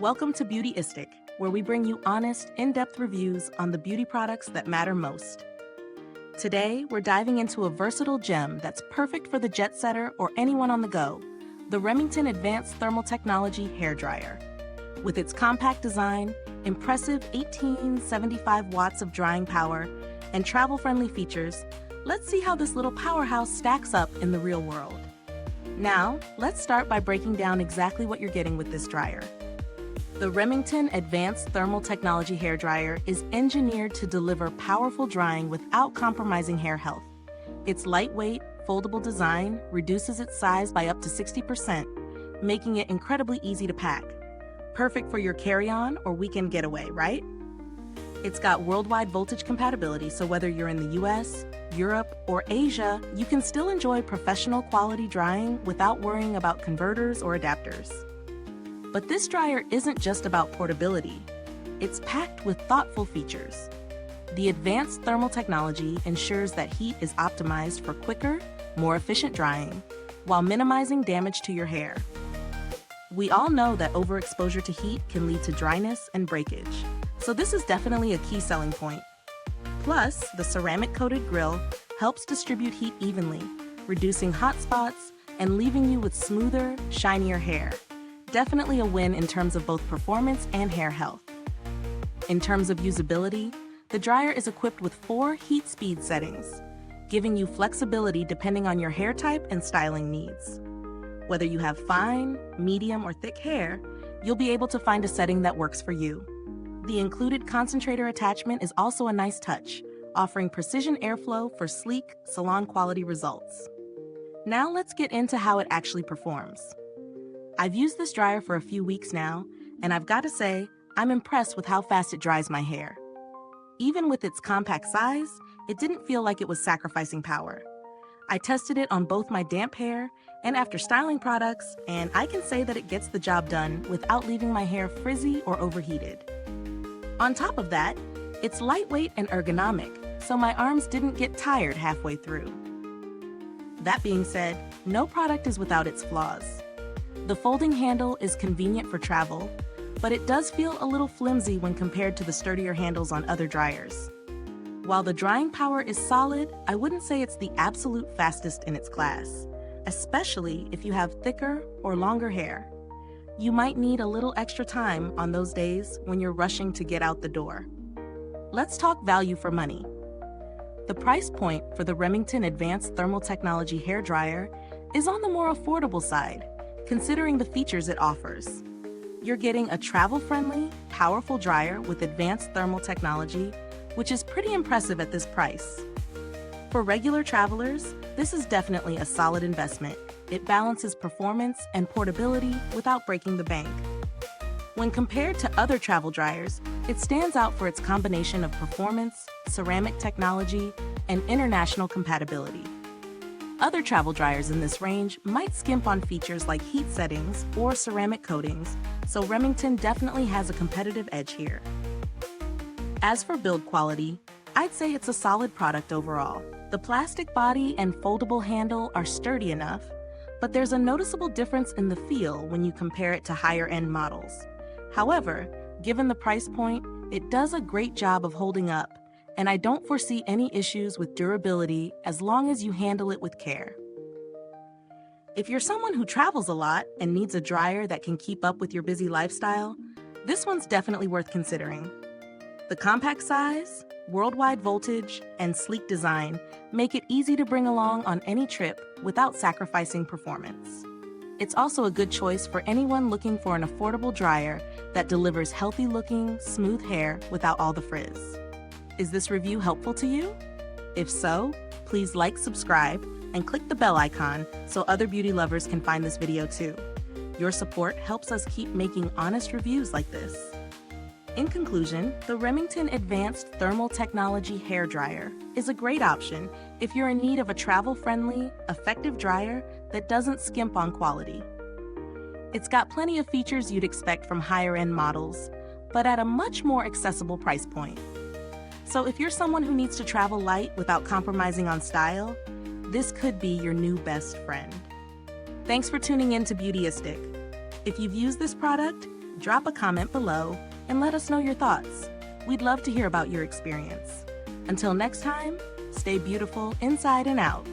Welcome to Beautyistic, where we bring you honest, in-depth reviews on the beauty products that matter most. Today, we're diving into a versatile gem that's perfect for the jet setter or anyone on the go, the Remington Advanced Thermal Technology Hairdryer. With its compact design, impressive 1875 watts of drying power, and travel-friendly features, let's see how this little powerhouse stacks up in the real world. Now, let's start by breaking down exactly what you're getting with this dryer. The Remington Advanced Thermal Technology Hairdryer is engineered to deliver powerful drying without compromising hair health. Its lightweight, foldable design reduces its size by up to 60%, making it incredibly easy to pack. Perfect for your carry-on or weekend getaway, right? It's got worldwide voltage compatibility, so whether you're in the US, Europe, or Asia, you can still enjoy professional quality drying without worrying about converters or adapters. But this dryer isn't just about portability. It's packed with thoughtful features. The advanced thermal technology ensures that heat is optimized for quicker, more efficient drying, while minimizing damage to your hair. We all know that overexposure to heat can lead to dryness and breakage, so this is definitely a key selling point. Plus, the ceramic-coated grill helps distribute heat evenly, reducing hot spots and leaving you with smoother, shinier hair. Definitely a win in terms of both performance and hair health. In terms of usability, the dryer is equipped with 4 heat speed settings, giving you flexibility depending on your hair type and styling needs. Whether you have fine, medium, or thick hair, you'll be able to find a setting that works for you. The included concentrator attachment is also a nice touch, offering precision airflow for sleek, salon-quality results. Now let's get into how it actually performs. I've used this dryer for a few weeks now, and I've got to say, I'm impressed with how fast it dries my hair. Even with its compact size, it didn't feel like it was sacrificing power. I tested it on both my damp hair and after styling products, and I can say that it gets the job done without leaving my hair frizzy or overheated. On top of that, it's lightweight and ergonomic, so my arms didn't get tired halfway through. That being said, no product is without its flaws. The folding handle is convenient for travel, but it does feel a little flimsy when compared to the sturdier handles on other dryers. While the drying power is solid, I wouldn't say it's the absolute fastest in its class, especially if you have thicker or longer hair. You might need a little extra time on those days when you're rushing to get out the door. Let's talk value for money. The price point for the Remington Advanced Thermal Technology Hairdryer is on the more affordable side, considering the features it offers. You're getting a travel-friendly, powerful dryer with advanced thermal technology, which is pretty impressive at this price. For regular travelers, this is definitely a solid investment. It balances performance and portability without breaking the bank. When compared to other travel dryers, it stands out for its combination of performance, ceramic technology, and international compatibility. Other travel dryers in this range might skimp on features like heat settings or ceramic coatings, so Remington definitely has a competitive edge here. As for build quality, I'd say it's a solid product overall. The plastic body and foldable handle are sturdy enough, but there's a noticeable difference in the feel when you compare it to higher-end models. However, given the price point, it does a great job of holding up, and I don't foresee any issues with durability as long as you handle it with care. If you're someone who travels a lot and needs a dryer that can keep up with your busy lifestyle, this one's definitely worth considering. The compact size, worldwide voltage, and sleek design make it easy to bring along on any trip without sacrificing performance. It's also a good choice for anyone looking for an affordable dryer that delivers healthy-looking, smooth hair without all the frizz. Is this review helpful to you? If so, please like, subscribe, and click the bell icon so other beauty lovers can find this video too. Your support helps us keep making honest reviews like this. In conclusion, the Remington Advanced Thermal Technology Hairdryer is a great option if you're in need of a travel-friendly, effective dryer that doesn't skimp on quality. It's got plenty of features you'd expect from higher-end models, but at a much more accessible price point. So if you're someone who needs to travel light without compromising on style, this could be your new best friend. Thanks for tuning in to Beautyistic. If you've used this product, Drop a comment below and let us know your thoughts. We'd love to hear about your experience. Until next time, stay beautiful inside and out.